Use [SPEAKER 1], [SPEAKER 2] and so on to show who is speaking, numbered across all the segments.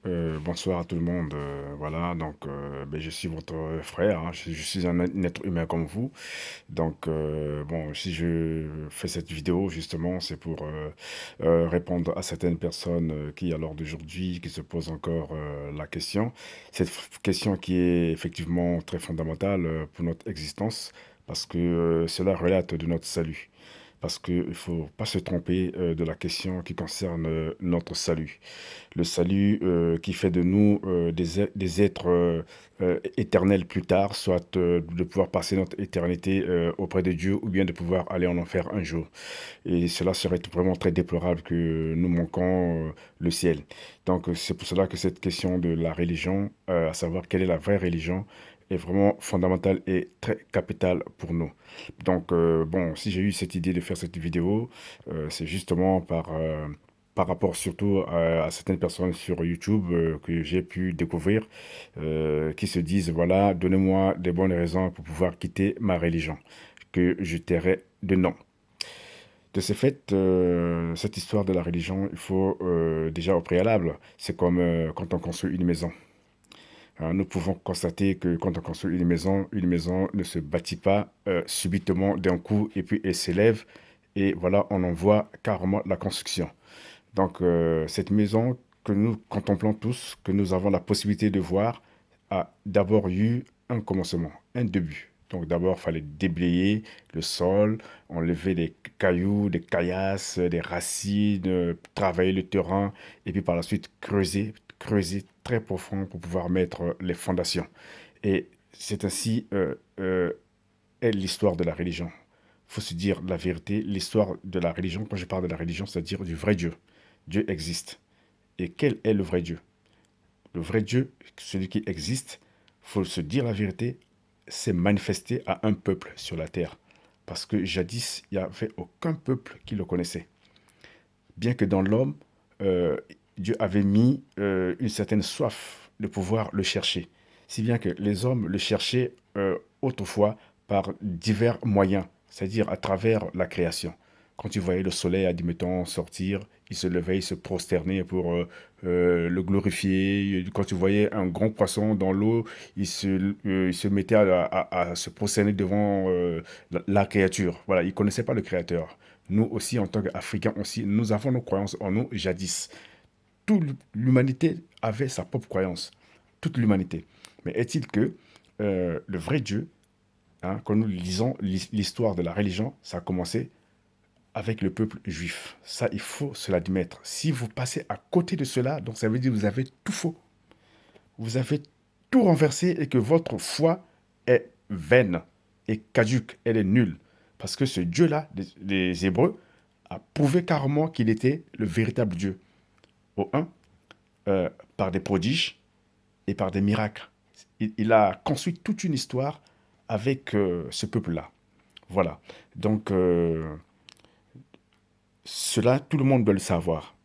[SPEAKER 1] Bonsoir à tout le monde. Voilà, je suis votre frère, hein, je suis un être humain comme vous. Bon, si je fais cette vidéo, justement, c'est pour répondre à certaines personnes qui, à l'heure d'aujourd'hui, qui se posent encore la question. Cette question qui est effectivement très fondamentale pour notre existence, parce que cela relate de notre salut. Parce qu'il ne faut pas se tromper de la question qui concerne notre salut. Le salut qui fait de nous des êtres éternels plus tard, soit de pouvoir passer notre éternité auprès de Dieu ou bien de pouvoir aller en enfer un jour. Et cela serait vraiment très déplorable que nous manquons le ciel. C'est pour cela que cette question de la religion, à savoir quelle est la vraie religion, est vraiment fondamentale et très capitale pour nous. Bon, si j'ai eu cette idée de faire cette vidéo, c'est justement par rapport surtout à certaines personnes sur YouTube que j'ai pu découvrir, qui se disent, voilà, donnez-moi des bonnes raisons pour pouvoir quitter ma religion, que je tairai de non. De ce fait, cette histoire de la religion, il faut déjà au préalable, c'est comme quand on construit une maison. Nous pouvons constater que quand on construit une maison ne se bâtit pas subitement d'un coup et puis elle s'élève et voilà, on en voit carrément la construction. Cette maison que nous contemplons tous, que nous avons la possibilité de voir, a d'abord eu un commencement, un début. Donc d'abord, il fallait déblayer le sol, enlever des cailloux, des caillasses, des racines, travailler le terrain, et puis par la suite creuser très profond pour pouvoir mettre les fondations. Et c'est ainsi est l'histoire de la religion. Il faut se dire la vérité, l'histoire de la religion, quand je parle de la religion, c'est-à-dire du vrai Dieu. Dieu existe. Et quel est le vrai Dieu? Le vrai Dieu, celui qui existe, faut se dire la vérité, s'est manifesté à un peuple sur la terre. Parce que jadis, il n'y avait aucun peuple qui le connaissait. Bien que dans l'homme, euh, Dieu avait mis une certaine soif de pouvoir le chercher. Si bien que les hommes le cherchaient autrefois par divers moyens, c'est-à-dire à travers la création. Quand ils voyaient le soleil, admettons, sortir, ils se levaient, ils se prosternaient pour le glorifier. Quand tu voyais un grand poisson dans l'eau, ils se mettaient à se prosterner devant la créature. Voilà, ils ne connaissaient pas le Créateur. Nous aussi, en tant qu'Africains aussi, nous avons nos croyances en nous jadis. Toute l'humanité avait sa propre croyance. Toute l'humanité. Mais est-il que le vrai Dieu, hein, quand nous lisons l'histoire de la religion, ça a commencé avec le peuple juif. Ça, il faut se l'admettre. Si vous passez à côté de cela, donc ça veut dire que vous avez tout faux. Vous avez tout renversé et que votre foi est vaine et caduque, elle est nulle. Parce que ce Dieu-là, les Hébreux, a prouvé carrément qu'il était le véritable Dieu. Au un, par des prodiges et par des miracles. Il a construit toute une histoire avec ce peuple-là. Voilà. Donc, cela, tout le monde doit le savoir.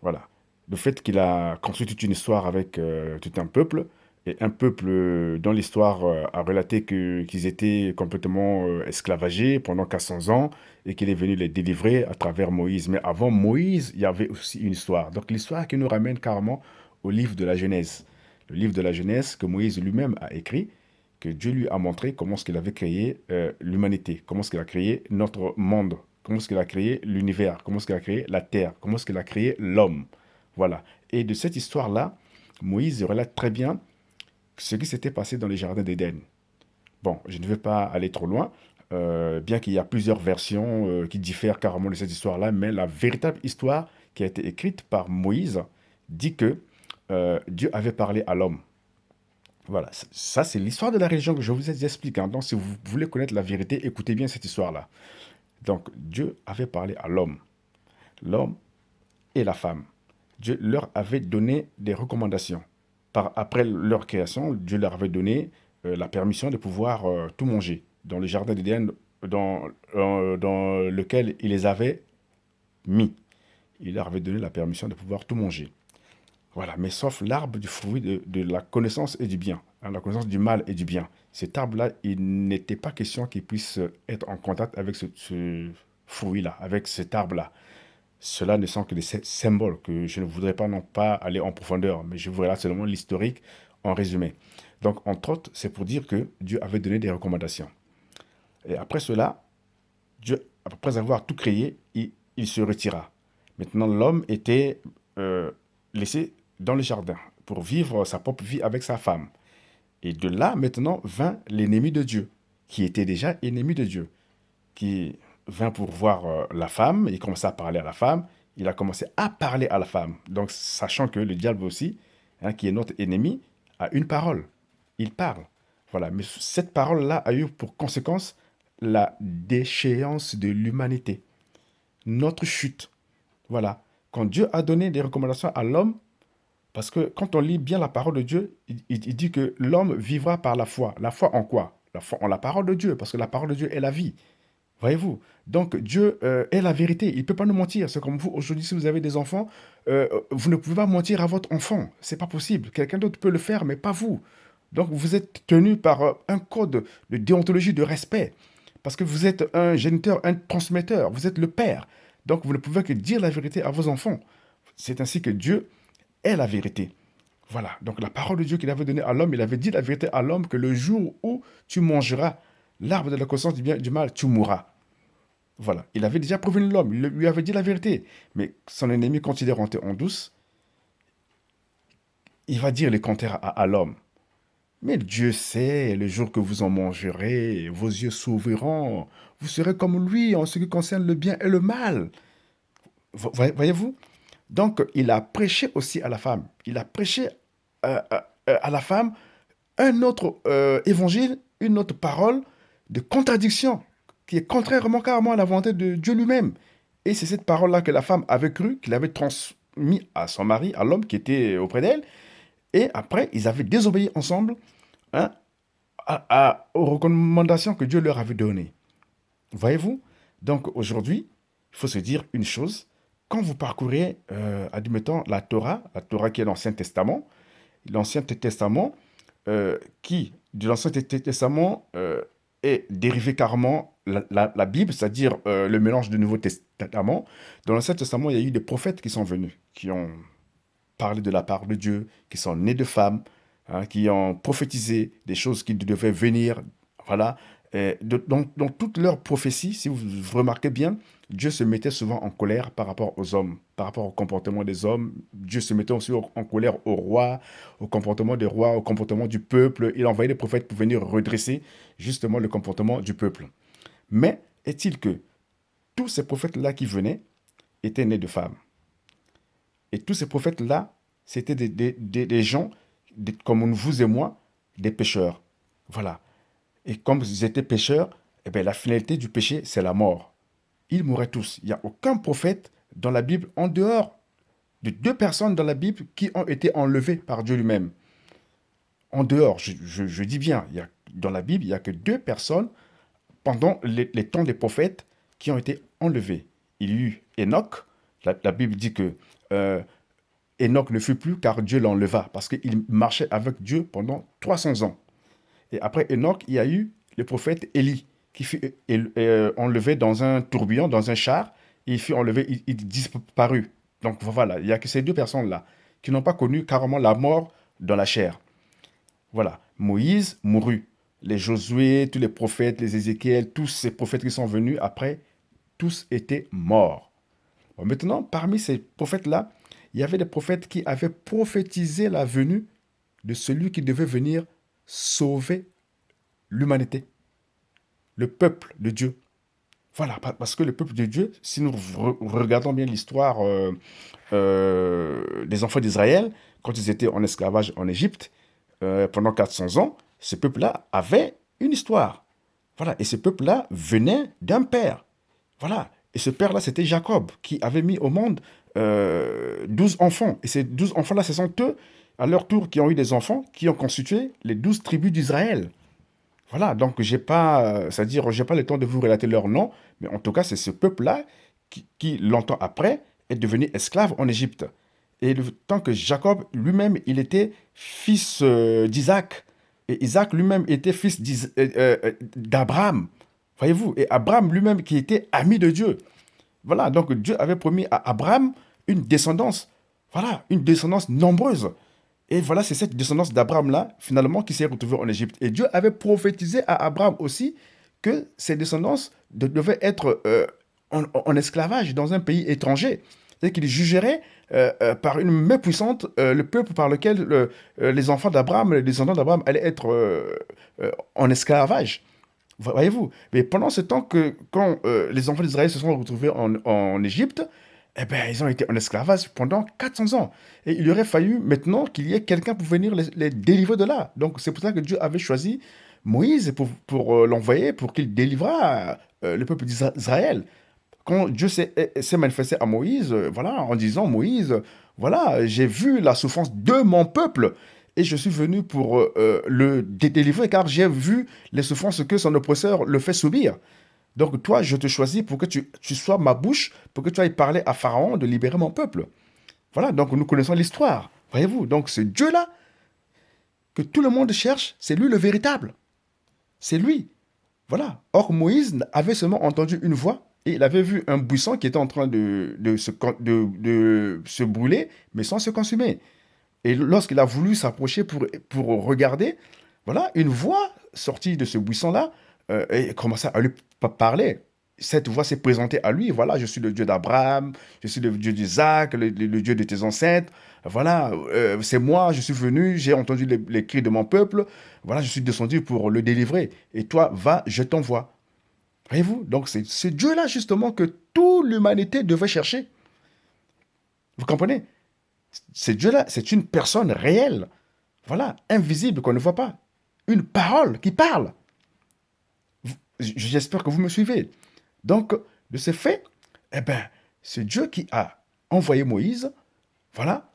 [SPEAKER 1] Voilà. Le fait qu'il a construit toute une histoire avec tout un peuple, et un peuple dont l'histoire a relaté qu'ils étaient complètement esclavagés pendant 400 ans, et qu'il est venu les délivrer à travers Moïse. Mais avant Moïse, il y avait aussi une histoire. Donc l'histoire qui nous ramène carrément au livre de la Genèse. Le livre de la Genèse que Moïse lui-même a écrit, que Dieu lui a montré comment est-ce qu'il avait créé l'humanité, comment est-ce qu'il a créé notre monde, comment est-ce qu'il a créé l'univers, comment est-ce qu'il a créé la terre, comment est-ce qu'il a créé l'homme. Voilà. Et de cette histoire-là, Moïse relate très bien ce qui s'était passé dans les jardins d'Éden. Bon, je ne vais pas aller trop loin, bien qu'il y a plusieurs versions qui diffèrent carrément de cette histoire-là, mais la véritable histoire qui a été écrite par Moïse dit que Dieu avait parlé à l'homme. Voilà, ça c'est l'histoire de la religion que je vous explique, hein. Donc si vous voulez connaître la vérité, écoutez bien cette histoire-là. Donc Dieu avait parlé à l'homme et la femme. Dieu leur avait donné des recommandations. Après leur création, Dieu leur avait donné la permission de pouvoir tout manger dans le jardin d'Éden dans lequel il les avait mis. Il leur avait donné la permission de pouvoir tout manger. Voilà, mais sauf l'arbre du fruit de la connaissance et du bien, hein, la connaissance du mal et du bien. Cet arbre-là, il n'était pas question qu'il puisse être en contact avec ce fruit-là, avec cet arbre-là. Cela ne sont que des symboles que je ne voudrais pas non pas aller en profondeur, mais je voudrais là seulement l'historique en résumé. Donc, entre autres, c'est pour dire que Dieu avait donné des recommandations. Et après cela, Dieu, après avoir tout créé, il se retira. Maintenant, l'homme était euh, laissé dans le jardin pour vivre sa propre vie avec sa femme. Et de là, maintenant, vint l'ennemi de Dieu, qui était déjà ennemi de Dieu, qui vint pour voir la femme, il commença à parler à la femme, il a commencé à parler à la femme. Donc, sachant que le diable aussi, hein, qui est notre ennemi, a une parole. Il parle. Voilà. Mais cette parole-là a eu pour conséquence la déchéance de l'humanité, notre chute. Voilà. Quand Dieu a donné des recommandations à l'homme, parce que quand on lit bien la parole de Dieu, il dit que l'homme vivra par la foi. La foi en quoi? La foi en la parole de Dieu, parce que la parole de Dieu est la vie. Voyez-vous? Donc Dieu est la vérité. Il ne peut pas nous mentir. C'est comme vous, aujourd'hui, si vous avez des enfants, vous ne pouvez pas mentir à votre enfant. C'est pas possible. Quelqu'un d'autre peut le faire, mais pas vous. Donc vous êtes tenu par un code de déontologie, de respect. Parce que vous êtes un géniteur, un transmetteur. Vous êtes le père. Donc vous ne pouvez que dire la vérité à vos enfants. C'est ainsi que Dieu est la vérité. Voilà. Donc la parole de Dieu qu'il avait donnée à l'homme, il avait dit la vérité à l'homme que le jour où tu mangeras l'arbre de la connaissance du bien et du mal, tu mourras. Voilà. Il avait déjà prévenu l'homme, il lui avait dit la vérité. Mais son ennemi, quand il est rentré en douce, il va dire le contraire à l'homme. Mais Dieu sait, le jour que vous en mangerez, vos yeux s'ouvriront. Vous serez comme lui en ce qui concerne le bien et le mal. Voyez-vous? Donc, il a prêché aussi à la femme. Il a prêché à la femme un autre évangile, une autre parole de contradiction qui est contrairement carrément à la volonté de Dieu lui-même. Et c'est cette parole-là que la femme avait cru, qu'il avait transmis à son mari, à l'homme qui était auprès d'elle. Et après, ils avaient désobéi ensemble, hein, aux recommandations que Dieu leur avait données. Voyez-vous? Donc aujourd'hui, il faut se dire une chose. Quand vous parcourez, admettons, la Torah qui est l'Ancien Testament, de l'Ancien Testament, est dérivé carrément la Bible, c'est-à-dire le mélange du Nouveau Testament. Dans l'Ancien Testament, il y a eu des prophètes qui sont venus, qui ont parlé de la part de Dieu, qui sont nés de femmes, hein, qui ont prophétisé des choses qui devaient venir. Voilà. Et dans toutes leurs prophéties, si vous remarquez bien, Dieu se mettait souvent en colère par rapport aux hommes, par rapport au comportement des hommes. Dieu se mettait aussi en colère au roi, au comportement des rois, au comportement du peuple. Il envoyait des prophètes pour venir redresser justement le comportement du peuple. Mais est-il que tous ces prophètes-là qui venaient étaient nés de femmes? Et tous ces prophètes-là, c'était des gens comme vous et moi, des pécheurs. Voilà. Et comme ils étaient pécheurs, eh bien, la finalité du péché, c'est la mort. Ils mourraient tous. Il n'y a aucun prophète dans la Bible, en dehors de deux personnes dans la Bible qui ont été enlevées par Dieu lui-même. En dehors, je dis bien, dans la Bible, il n'y a que deux personnes pendant les temps des prophètes qui ont été enlevés. Il y a eu Enoch. La Bible dit que euh, Enoch ne fut plus car Dieu l'enleva parce qu'il marchait avec Dieu pendant 300 ans. Et après Enoch, il y a eu le prophète Élie qui fut enlevé dans un tourbillon, dans un char. Et il fut enlevé, il disparut. Donc voilà, il n'y a que ces deux personnes-là qui n'ont pas connu carrément la mort dans la chair. Voilà, Moïse mourut. Les Josué, tous les prophètes, les Ézéchiel, tous ces prophètes qui sont venus après, tous étaient morts. Bon, maintenant, parmi ces prophètes-là, il y avait des prophètes qui avaient prophétisé la venue de celui qui devait venir sauver l'humanité, le peuple de Dieu. Voilà, parce que le peuple de Dieu, si nous regardons bien l'histoire des enfants d'Israël, quand ils étaient en esclavage en Égypte, pendant 400 ans, ce peuple-là avait une histoire. Voilà, et ce peuple-là venait d'un père. Voilà, et ce père-là, c'était Jacob, qui avait mis au monde 12 enfants. Et ces 12 enfants-là, ce sont eux, à leur tour, qui ont eu des enfants, qui ont constitué les 12 tribus d'Israël. Voilà, donc j'ai pas, c'est-à-dire, j'ai pas le temps de vous relater leur nom, mais en tout cas, c'est ce peuple-là qui, longtemps après, est devenu esclave en Égypte. Et le temps que Jacob lui-même, il était fils d'Isaac, et Isaac lui-même était fils d'Abraham. Voyez-vous, et Abraham lui-même qui était ami de Dieu. Voilà, donc Dieu avait promis à Abraham une descendance. Voilà, une descendance nombreuse. Et voilà, c'est cette descendance d'Abraham-là, finalement, qui s'est retrouvée en Égypte. Et Dieu avait prophétisé à Abraham aussi que ces descendances devaient être en esclavage dans un pays étranger. C'est-à-dire qu'il jugerait par une main puissante le peuple par lequel les enfants d'Abraham, les descendants d'Abraham allaient être en esclavage. Voyez-vous? Mais pendant ce temps que, quand les enfants d'Israël se sont retrouvés en Égypte, eh ben, ils ont été en esclavage pendant 400 ans. Et il aurait fallu maintenant qu'il y ait quelqu'un pour venir les délivrer de là. Donc c'est pour ça que Dieu avait choisi Moïse pour l'envoyer, pour qu'il délivrât le peuple d'Israël. Quand Dieu s'est manifesté à Moïse, voilà, en disant, Moïse, voilà, j'ai vu la souffrance de mon peuple et je suis venu pour le délivrer car j'ai vu les souffrances que son oppresseur le fait subir. Donc toi, je te choisis pour que tu sois ma bouche, pour que tu ailles parler à Pharaon de libérer mon peuple. Voilà, donc nous connaissons l'histoire. Voyez-vous, donc ce Dieu-là que tout le monde cherche, c'est lui le véritable. C'est lui. Voilà. Or, Moïse avait seulement entendu une voix et il avait vu un buisson qui était en train de se brûler, mais sans se consumer. Et lorsqu'il a voulu s'approcher pour regarder, voilà, une voix sortie de ce buisson-là et commença à lui parler. Cette voix s'est présentée à lui. Voilà, je suis le Dieu d'Abraham, je suis le Dieu d'Isaac, le Dieu de tes ancêtres. Voilà, c'est moi, je suis venu, j'ai entendu les cris de mon peuple. Voilà, je suis descendu pour le délivrer. Et toi, va, je t'envoie. Voyez-vous? Donc c'est ce Dieu-là justement que toute l'humanité devait chercher. Vous comprenez? Ce Dieu-là, c'est une personne réelle. Voilà, invisible qu'on ne voit pas. Une parole qui parle. J'espère que vous me suivez. Donc, de ce fait, eh ben, c'est Dieu qui a envoyé Moïse. Voilà,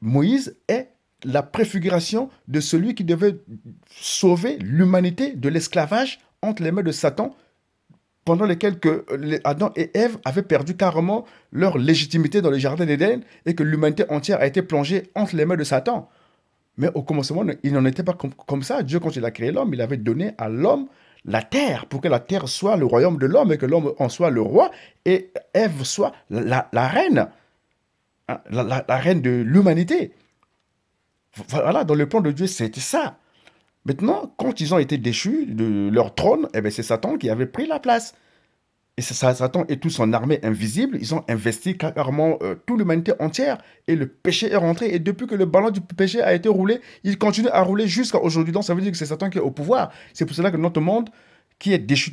[SPEAKER 1] Moïse est la préfiguration de celui qui devait sauver l'humanité de l'esclavage entre les mains de Satan, pendant lesquels Adam et Ève avaient perdu carrément leur légitimité dans le jardin d'Éden et que l'humanité entière a été plongée entre les mains de Satan. Mais au commencement, il n'en était pas comme ça. Dieu, quand il a créé l'homme, il avait donné à l'homme la terre pour que la terre soit le royaume de l'homme et que l'homme en soit le roi et Ève soit la reine, hein, la reine de l'humanité. Voilà, dans le plan de Dieu, c'était ça. Maintenant, quand ils ont été déchus de leur trône, eh ben, c'est Satan qui avait pris la place. Et c'est ça, Satan et toute son armée invisible, ils ont investi carrément toute l'humanité entière. Et le péché est rentré. Et depuis que le ballon du péché a été roulé, il continue à rouler jusqu'à aujourd'hui. Donc ça veut dire que c'est Satan qui est au pouvoir. C'est pour cela que notre monde, qui est déchu